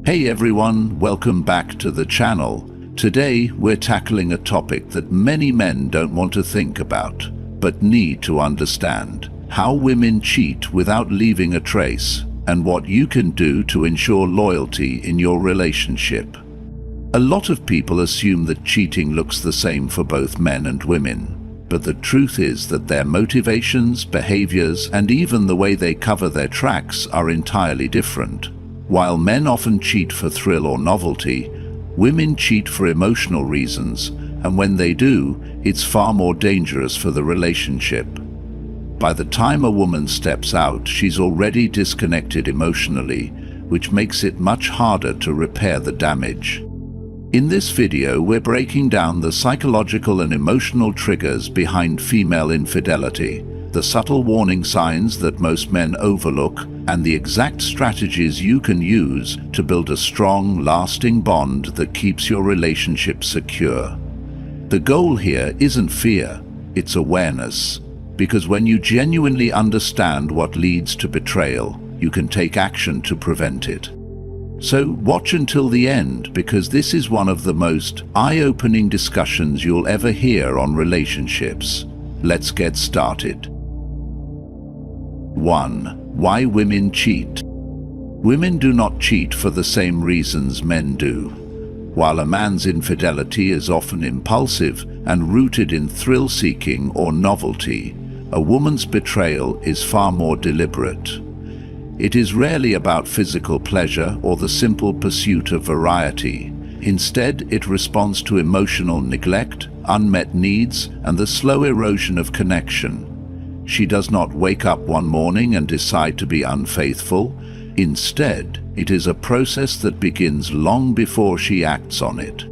Hey everyone, welcome back to the channel. Today we're tackling a topic that many men don't want to think about, but need to understand. How women cheat without leaving a trace, and what you can do to ensure loyalty in your relationship. A lot of people assume that cheating looks the same for both men and women, but the truth is that their motivations, behaviors, and even the way they cover their tracks are entirely different. While men often cheat for thrill or novelty, women cheat for emotional reasons, and when they do, it's far more dangerous for the relationship. By the time a woman steps out, she's already disconnected emotionally, which makes it much harder to repair the damage. In this video, we're breaking down the psychological and emotional triggers behind female infidelity, the subtle warning signs that most men overlook, and the exact strategies you can use to build a strong, lasting bond that keeps your relationship secure. The goal here isn't fear, it's awareness, because when you genuinely understand what leads to betrayal, you can take action to prevent it. So watch until the end, because this is one of the most eye-opening discussions you'll ever hear on relationships. Let's get started. 1. Why women cheat. Women do not cheat for the same reasons men do. While a man's infidelity is often impulsive and rooted in thrill-seeking or novelty, a woman's betrayal is far more deliberate. It is rarely about physical pleasure or the simple pursuit of variety. Instead, it responds to emotional neglect, unmet needs, and the slow erosion of connection. She does not wake up one morning and decide to be unfaithful. Instead, it is a process that begins long before she acts on it.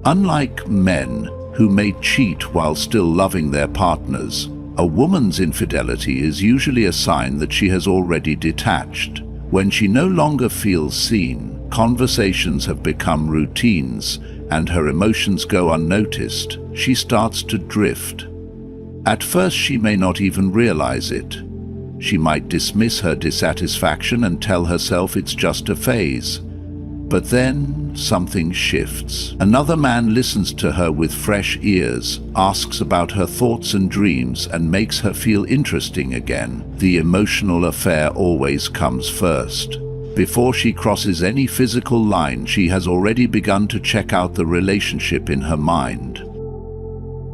Unlike men, who may cheat while still loving their partners, a woman's infidelity is usually a sign that she has already detached. When she no longer feels seen, conversations have become routines, and her emotions go unnoticed, she starts to drift. At first, she may not even realize it. She might dismiss her dissatisfaction and tell herself it's just a phase. But then, something shifts. Another man listens to her with fresh ears, asks about her thoughts and dreams, and makes her feel interesting again. The emotional affair always comes first. Before she crosses any physical line, she has already begun to check out the relationship in her mind.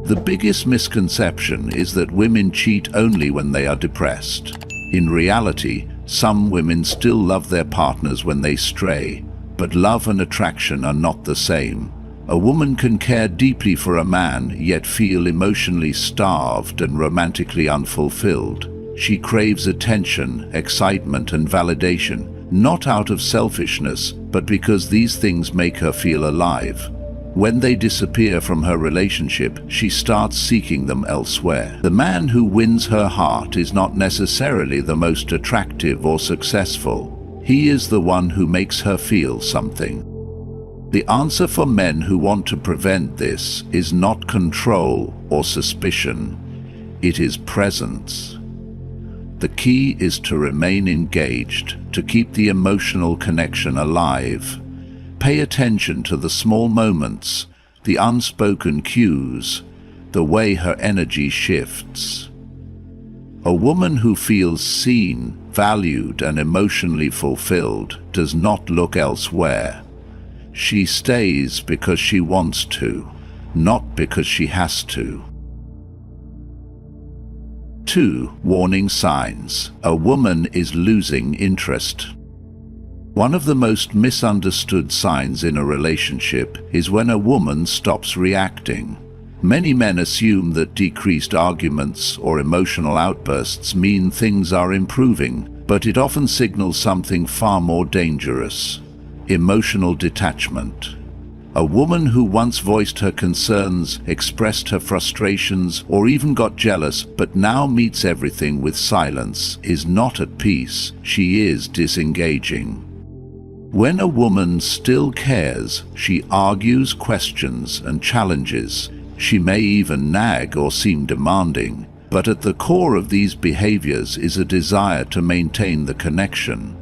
The biggest misconception is that women cheat only when they are depressed. In reality, some women still love their partners when they stray, but love and attraction are not the same. A woman can care deeply for a man, yet feel emotionally starved and romantically unfulfilled. She craves attention, excitement, and validation, not out of selfishness, but because these things make her feel alive. When they disappear from her relationship, she starts seeking them elsewhere. The man who wins her heart is not necessarily the most attractive or successful. He is the one who makes her feel something. The answer for men who want to prevent this is not control or suspicion. It is presence. The key is to remain engaged, to keep the emotional connection alive. Pay attention to the small moments, the unspoken cues, the way her energy shifts. A woman who feels seen, valued, and emotionally fulfilled does not look elsewhere. She stays because she wants to, not because she has to. 2. Warning signs. A woman is losing interest. One of the most misunderstood signs in a relationship is when a woman stops reacting. Many men assume that decreased arguments or emotional outbursts mean things are improving, but it often signals something far more dangerous: emotional detachment. A woman who once voiced her concerns, expressed her frustrations, or even got jealous, but now meets everything with silence, is not at peace. She is disengaging. When a woman still cares, she argues, questions, and challenges. She may even nag or seem demanding, but at the core of these behaviors is a desire to maintain the connection.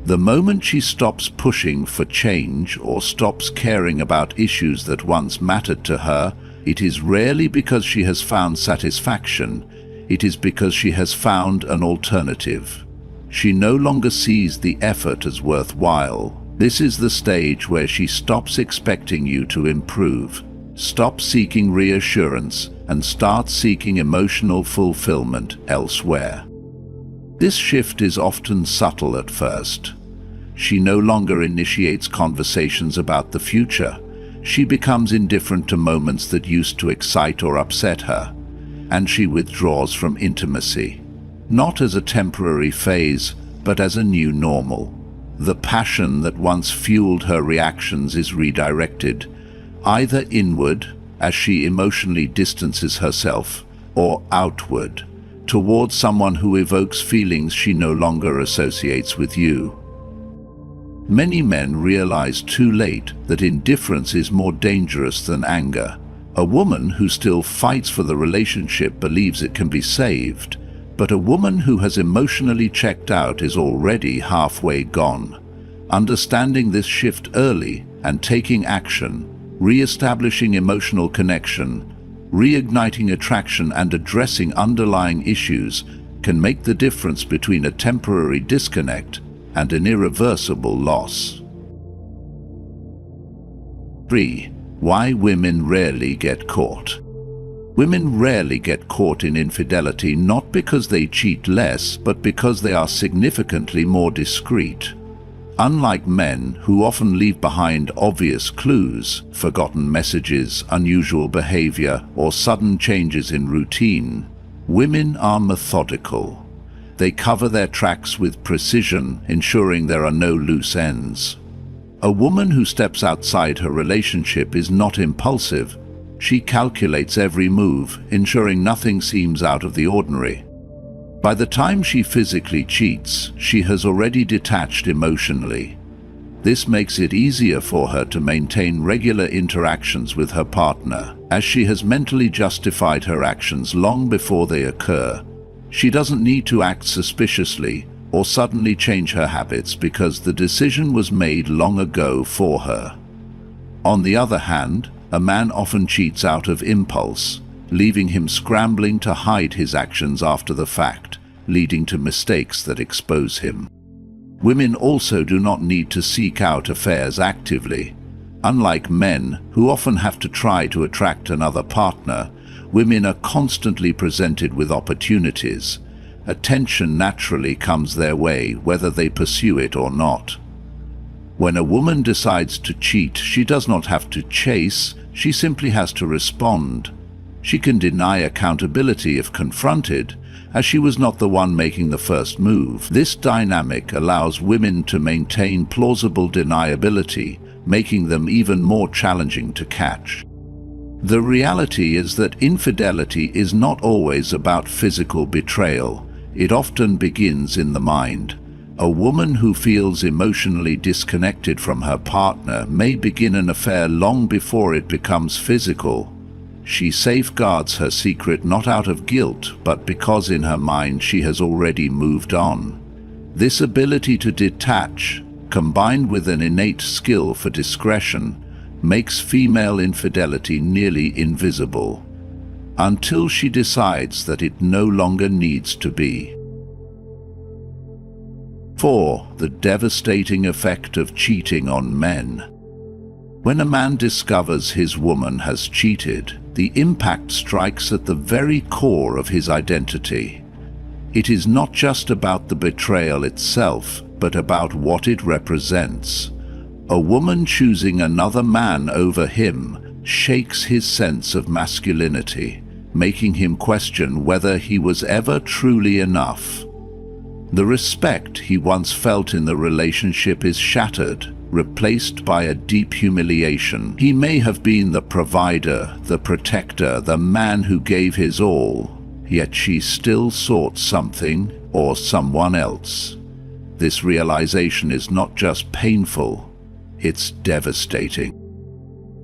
The moment she stops pushing for change or stops caring about issues that once mattered to her, it is rarely because she has found satisfaction. It is because she has found an alternative. She no longer sees the effort as worthwhile. This is the stage where she stops expecting you to improve, stops seeking reassurance, and starts seeking emotional fulfillment elsewhere. This shift is often subtle at first. She no longer initiates conversations about the future. She becomes indifferent to moments that used to excite or upset her, and she withdraws from intimacy, not as a temporary phase, but as a new normal. The passion that once fueled her reactions is redirected, either inward, as she emotionally distances herself, or outward, towards someone who evokes feelings she no longer associates with you. Many men realize too late that indifference is more dangerous than anger. A woman who still fights for the relationship believes it can be saved, but a woman who has emotionally checked out is already halfway gone. Understanding this shift early and taking action, re-establishing emotional connection, reigniting attraction and addressing underlying issues can make the difference between a temporary disconnect and an irreversible loss. 3. Why women rarely get caught. Women rarely get caught in infidelity not because they cheat less, but because they are significantly more discreet. Unlike men, who often leave behind obvious clues, forgotten messages, unusual behavior, or sudden changes in routine, women are methodical. They cover their tracks with precision, ensuring there are no loose ends. A woman who steps outside her relationship is not impulsive. She calculates every move, ensuring nothing seems out of the ordinary. By the time she physically cheats, she has already detached emotionally. This makes it easier for her to maintain regular interactions with her partner, as she has mentally justified her actions long before they occur. She doesn't need to act suspiciously or suddenly change her habits because the decision was made long ago for her. On the other hand, a man often cheats out of impulse, leaving him scrambling to hide his actions after the fact, leading to mistakes that expose him. Women also do not need to seek out affairs actively. Unlike men, who often have to try to attract another partner, women are constantly presented with opportunities. Attention naturally comes their way, whether they pursue it or not. When a woman decides to cheat, she does not have to chase, she simply has to respond. She can deny accountability if confronted, as she was not the one making the first move. This dynamic allows women to maintain plausible deniability, making them even more challenging to catch. The reality is that infidelity is not always about physical betrayal. It often begins in the mind. A woman who feels emotionally disconnected from her partner may begin an affair long before it becomes physical. She safeguards her secret not out of guilt, but because in her mind she has already moved on. This ability to detach, combined with an innate skill for discretion, makes female infidelity nearly invisible, until she decides that it no longer needs to be. 4. The devastating effect of cheating on men. When a man discovers his woman has cheated, the impact strikes at the very core of his identity. It is not just about the betrayal itself, but about what it represents. A woman choosing another man over him shakes his sense of masculinity, making him question whether he was ever truly enough. The respect he once felt in the relationship is shattered, replaced by a deep humiliation. He may have been the provider, the protector, the man who gave his all, yet she still sought something or someone else. This realization is not just painful, it's devastating.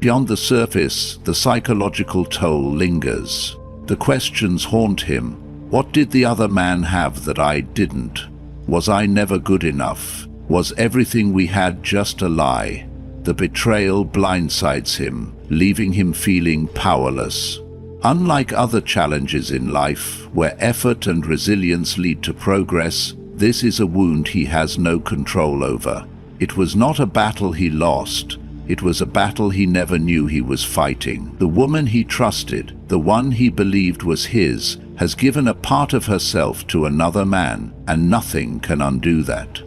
Beyond the surface, the psychological toll lingers. The questions haunt him. What did the other man have that I didn't? Was I never good enough? Was everything we had just a lie? The betrayal blindsides him, leaving him feeling powerless. Unlike other challenges in life, where effort and resilience lead to progress, this is a wound he has no control over. It was not a battle he lost. It was a battle he never knew he was fighting. The woman he trusted, the one he believed was his, has given a part of herself to another man, and nothing can undo that.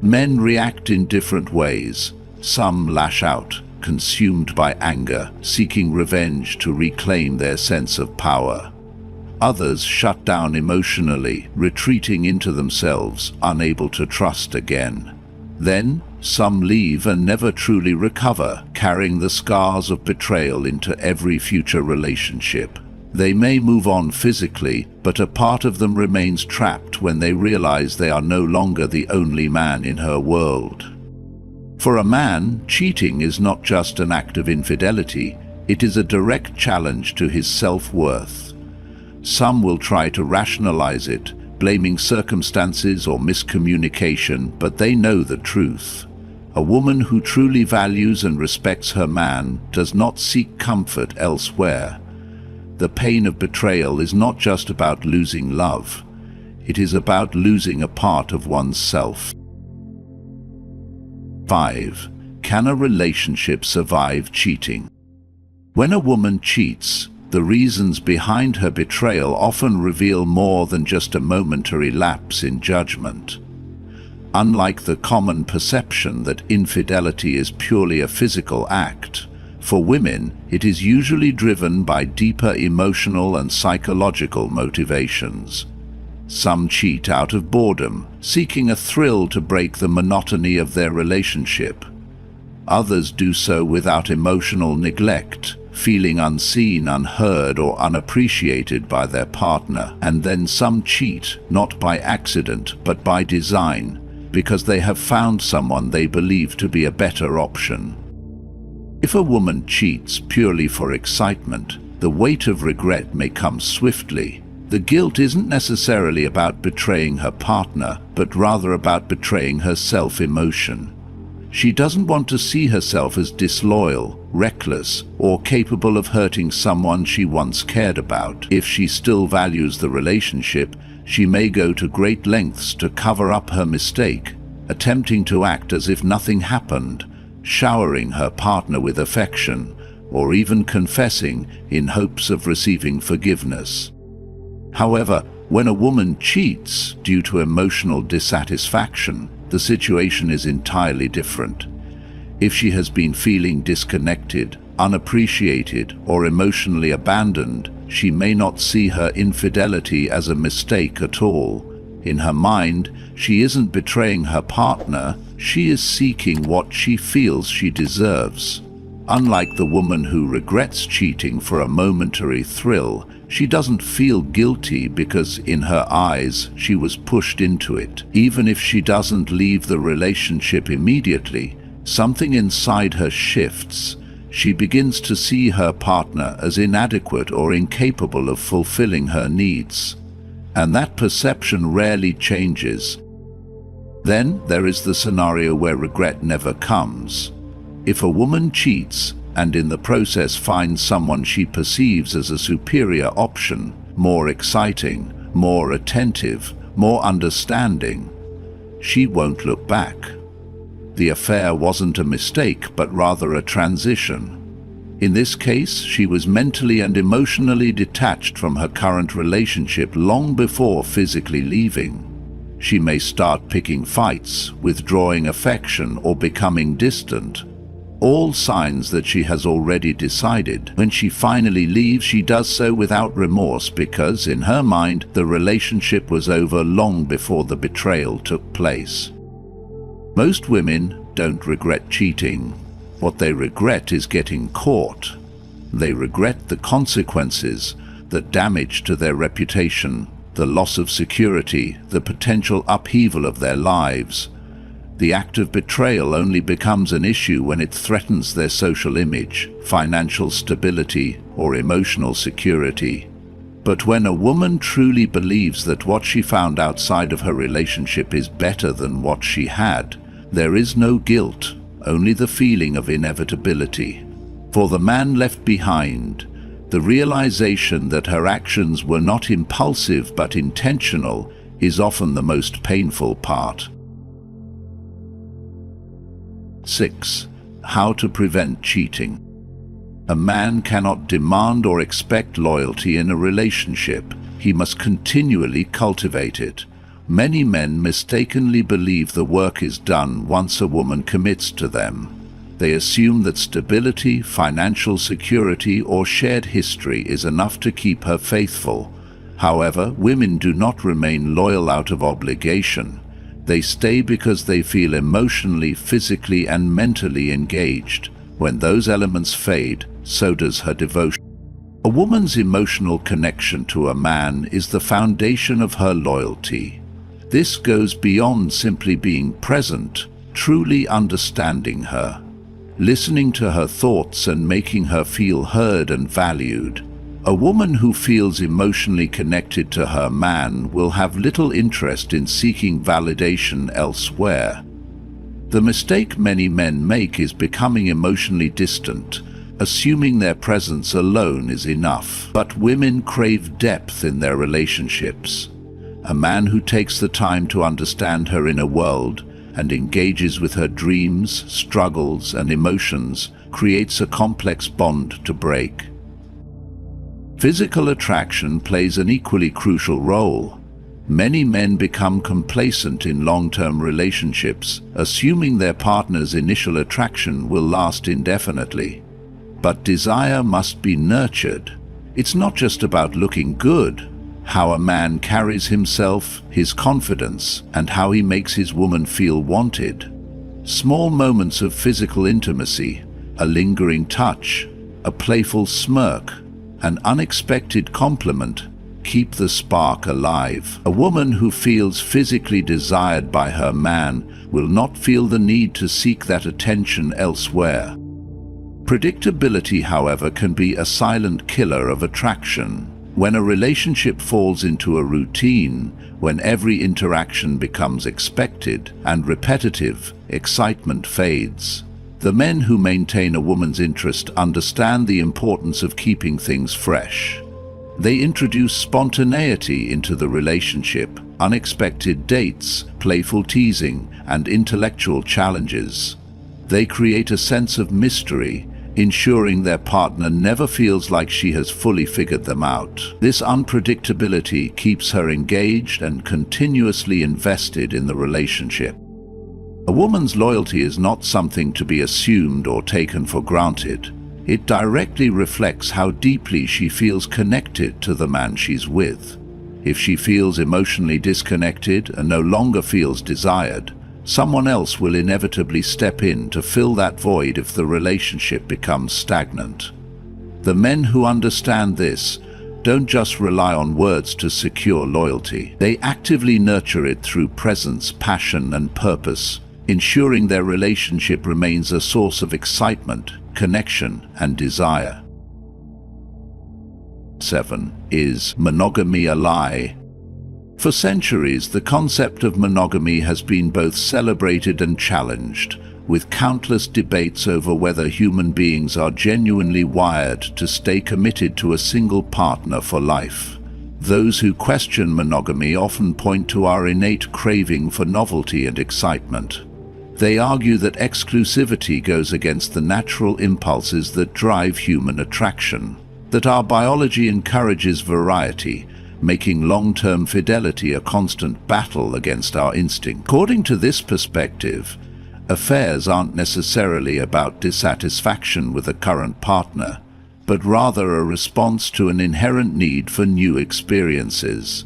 Men react in different ways. Some lash out, consumed by anger, seeking revenge to reclaim their sense of power. Others shut down emotionally, retreating into themselves, unable to trust again. Then, some leave and never truly recover, carrying the scars of betrayal into every future relationship. They may move on physically, but a part of them remains trapped when they realize they are no longer the only man in her world. For a man, cheating is not just an act of infidelity, it is a direct challenge to his self-worth. Some will try to rationalize it, blaming circumstances or miscommunication, but they know the truth. A woman who truly values and respects her man does not seek comfort elsewhere. The pain of betrayal is not just about losing love. It is about losing a part of oneself. 5. Can a relationship survive cheating? When a woman cheats, the reasons behind her betrayal often reveal more than just a momentary lapse in judgment. Unlike the common perception that infidelity is purely a physical act, for women, it is usually driven by deeper emotional and psychological motivations. Some cheat out of boredom, seeking a thrill to break the monotony of their relationship. Others do so without emotional neglect, feeling unseen, unheard, or unappreciated by their partner. And then some cheat, not by accident, but by design, because they have found someone they believe to be a better option. If a woman cheats purely for excitement, the weight of regret may come swiftly. The guilt isn't necessarily about betraying her partner, but rather about betraying her self-emotion. She doesn't want to see herself as disloyal, reckless, or capable of hurting someone she once cared about. If she still values the relationship, she may go to great lengths to cover up her mistake, attempting to act as if nothing happened, showering her partner with affection, or even confessing in hopes of receiving forgiveness. However, when a woman cheats due to emotional dissatisfaction, the situation is entirely different. If she has been feeling disconnected, unappreciated, or emotionally abandoned, she may not see her infidelity as a mistake at all. In her mind, she isn't betraying her partner, she is seeking what she feels she deserves. Unlike the woman who regrets cheating for a momentary thrill, she doesn't feel guilty because in her eyes she was pushed into it. Even if she doesn't leave the relationship immediately, something inside her shifts. She begins to see her partner as inadequate or incapable of fulfilling her needs. And that perception rarely changes. Then there is the scenario where regret never comes. If a woman cheats and in the process finds someone she perceives as a superior option, more exciting, more attentive, more understanding, she won't look back. The affair wasn't a mistake, but rather a transition. In this case, she was mentally and emotionally detached from her current relationship long before physically leaving. She may start picking fights, withdrawing affection, or becoming distant. All signs that she has already decided. When she finally leaves, she does so without remorse because, in her mind, the relationship was over long before the betrayal took place. Most women don't regret cheating. What they regret is getting caught. They regret the consequences, the damage to their reputation, the loss of security, the potential upheaval of their lives. The act of betrayal only becomes an issue when it threatens their social image, financial stability, or emotional security. But when a woman truly believes that what she found outside of her relationship is better than what she had, there is no guilt, only the feeling of inevitability. For the man left behind, the realization that her actions were not impulsive but intentional is often the most painful part. 6. How to prevent cheating. A man cannot demand or expect loyalty in a relationship. He must continually cultivate it. Many men mistakenly believe the work is done once a woman commits to them. They assume that stability, financial security, or shared history is enough to keep her faithful. However, women do not remain loyal out of obligation. They stay because they feel emotionally, physically, and mentally engaged. When those elements fade, so does her devotion. A woman's emotional connection to a man is the foundation of her loyalty. This goes beyond simply being present, truly understanding her, listening to her thoughts and making her feel heard and valued. A woman who feels emotionally connected to her man will have little interest in seeking validation elsewhere. The mistake many men make is becoming emotionally distant, assuming their presence alone is enough. But women crave depth in their relationships. A man who takes the time to understand her inner world and engages with her dreams, struggles, and emotions creates a complex bond to break. Physical attraction plays an equally crucial role. Many men become complacent in long-term relationships, assuming their partner's initial attraction will last indefinitely. But desire must be nurtured. It's not just about looking good. How a man carries himself, his confidence, and how he makes his woman feel wanted. Small moments of physical intimacy, a lingering touch, a playful smirk, an unexpected compliment keep the spark alive. A woman who feels physically desired by her man will not feel the need to seek that attention elsewhere. Predictability, however, can be a silent killer of attraction. When a relationship falls into a routine, when every interaction becomes expected and repetitive, excitement fades. The men who maintain a woman's interest understand the importance of keeping things fresh. They introduce spontaneity into the relationship, unexpected dates, playful teasing, and intellectual challenges. They create a sense of mystery, ensuring their partner never feels like she has fully figured them out. This unpredictability keeps her engaged and continuously invested in the relationship. A woman's loyalty is not something to be assumed or taken for granted. It directly reflects how deeply she feels connected to the man she's with. If she feels emotionally disconnected and no longer feels desired, someone else will inevitably step in to fill that void if the relationship becomes stagnant. The men who understand this don't just rely on words to secure loyalty. They actively nurture it through presence, passion, and purpose, ensuring their relationship remains a source of excitement, connection, and desire. 7. Is monogamy a lie? For centuries, the concept of monogamy has been both celebrated and challenged, with countless debates over whether human beings are genuinely wired to stay committed to a single partner for life. Those who question monogamy often point to our innate craving for novelty and excitement. They argue that exclusivity goes against the natural impulses that drive human attraction, that our biology encourages variety, making long-term fidelity a constant battle against our instinct. According to this perspective, affairs aren't necessarily about dissatisfaction with a current partner, but rather a response to an inherent need for new experiences.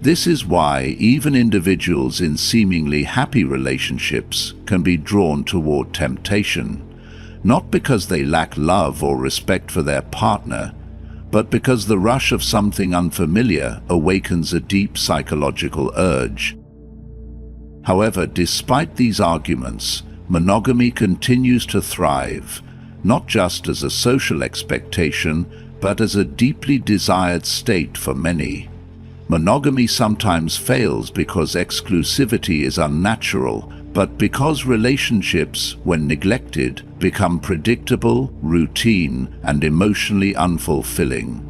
This is why even individuals in seemingly happy relationships can be drawn toward temptation, not because they lack love or respect for their partner, but because the rush of something unfamiliar awakens a deep psychological urge. However, despite these arguments, monogamy continues to thrive, not just as a social expectation, but as a deeply desired state for many. Monogamy sometimes fails because exclusivity is unnatural, but because relationships, when neglected, become predictable, routine, and emotionally unfulfilling.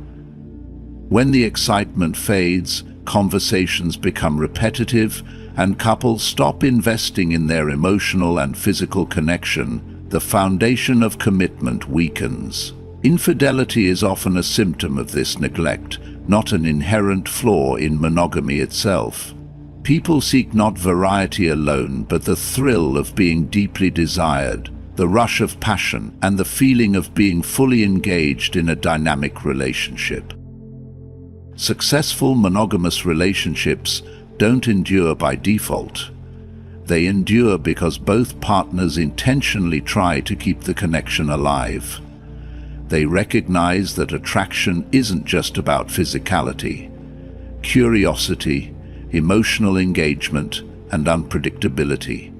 When the excitement fades, conversations become repetitive, and couples stop investing in their emotional and physical connection, the foundation of commitment weakens. Infidelity is often a symptom of this neglect, not an inherent flaw in monogamy itself. People seek not variety alone, but the thrill of being deeply desired, the rush of passion, and the feeling of being fully engaged in a dynamic relationship. Successful monogamous relationships don't endure by default. They endure because both partners intentionally try to keep the connection alive. They recognize that attraction isn't just about physicality. Curiosity, emotional engagement, and unpredictability.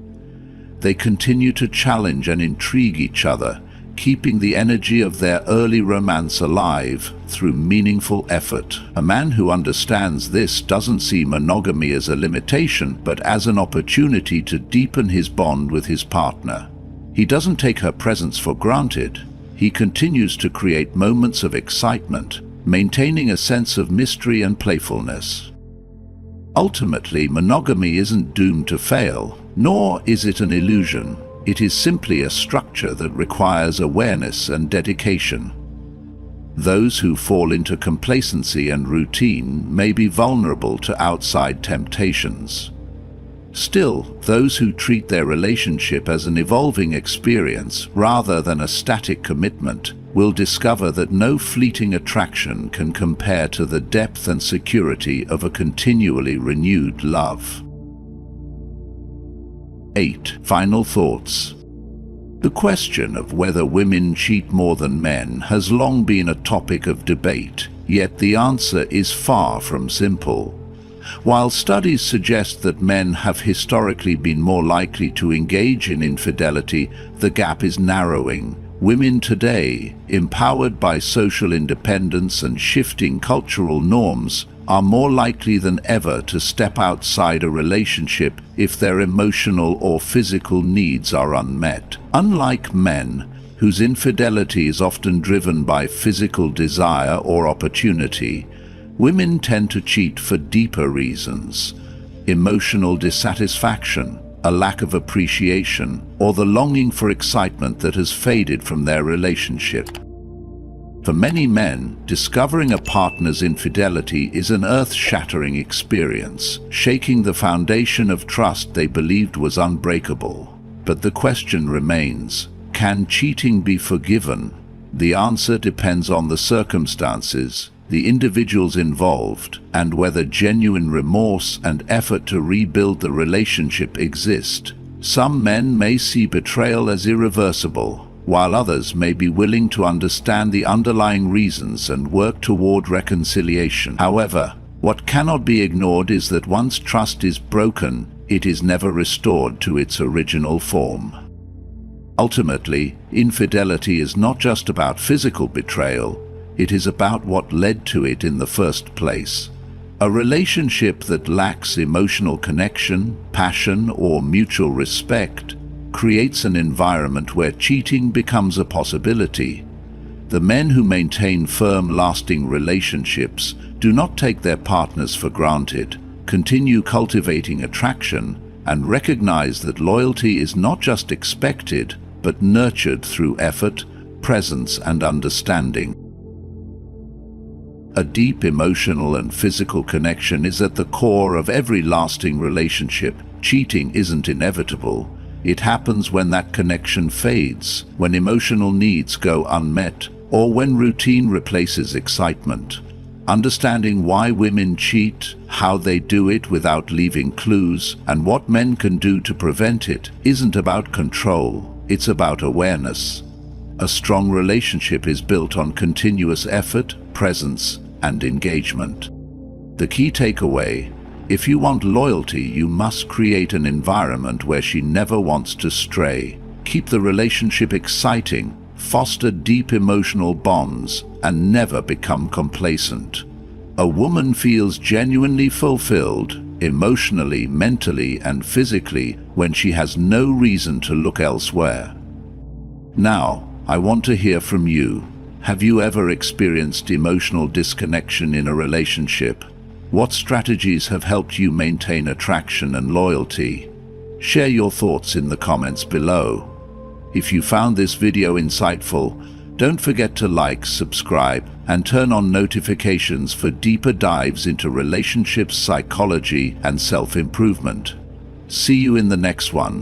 They continue to challenge and intrigue each other, keeping the energy of their early romance alive through meaningful effort. A man who understands this doesn't see monogamy as a limitation, but as an opportunity to deepen his bond with his partner. He doesn't take her presence for granted. He continues to create moments of excitement, maintaining a sense of mystery and playfulness. Ultimately, monogamy isn't doomed to fail, nor is it an illusion. It is simply a structure that requires awareness and dedication. Those who fall into complacency and routine may be vulnerable to outside temptations. Still, those who treat their relationship as an evolving experience rather than a static commitment will discover that no fleeting attraction can compare to the depth and security of a continually renewed love. 8. Final thoughts. The question of whether women cheat more than men has long been a topic of debate, yet the answer is far from simple. While studies suggest that men have historically been more likely to engage in infidelity, the gap is narrowing. Women today, empowered by social independence and shifting cultural norms, are more likely than ever to step outside a relationship if their emotional or physical needs are unmet. Unlike men, whose infidelity is often driven by physical desire or opportunity, women tend to cheat for deeper reasons: emotional dissatisfaction, a lack of appreciation, or the longing for excitement that has faded from their relationship. For many men, discovering a partner's infidelity is an earth-shattering experience, shaking the foundation of trust they believed was unbreakable. But the question remains, can cheating be forgiven? The answer depends on the circumstances, the individuals involved, and whether genuine remorse and effort to rebuild the relationship exist. Some men may see betrayal as irreversible, while others may be willing to understand the underlying reasons and work toward reconciliation. However, what cannot be ignored is that once trust is broken, it is never restored to its original form. Ultimately, infidelity is not just about physical betrayal, it is about what led to it in the first place. A relationship that lacks emotional connection, passion, or mutual respect creates an environment where cheating becomes a possibility. The men who maintain firm, lasting relationships do not take their partners for granted, continue cultivating attraction, and recognize that loyalty is not just expected, but nurtured through effort, presence, and understanding. A deep emotional and physical connection is at the core of every lasting relationship. Cheating isn't inevitable. It happens when that connection fades, when emotional needs go unmet, or when routine replaces excitement. Understanding why women cheat, how they do it without leaving clues, and what men can do to prevent it isn't about control, it's about awareness. A strong relationship is built on continuous effort, presence, and engagement. The key takeaway: if you want loyalty, you must create an environment where she never wants to stray. Keep the relationship exciting, foster deep emotional bonds, and never become complacent. A woman feels genuinely fulfilled, emotionally, mentally, and physically, when she has no reason to look elsewhere. Now, I want to hear from you. Have you ever experienced emotional disconnection in a relationship? What strategies have helped you maintain attraction and loyalty? Share your thoughts in the comments below. If you found this video insightful, don't forget to like, subscribe, and turn on notifications for deeper dives into relationships, psychology, and self-improvement. See you in the next one.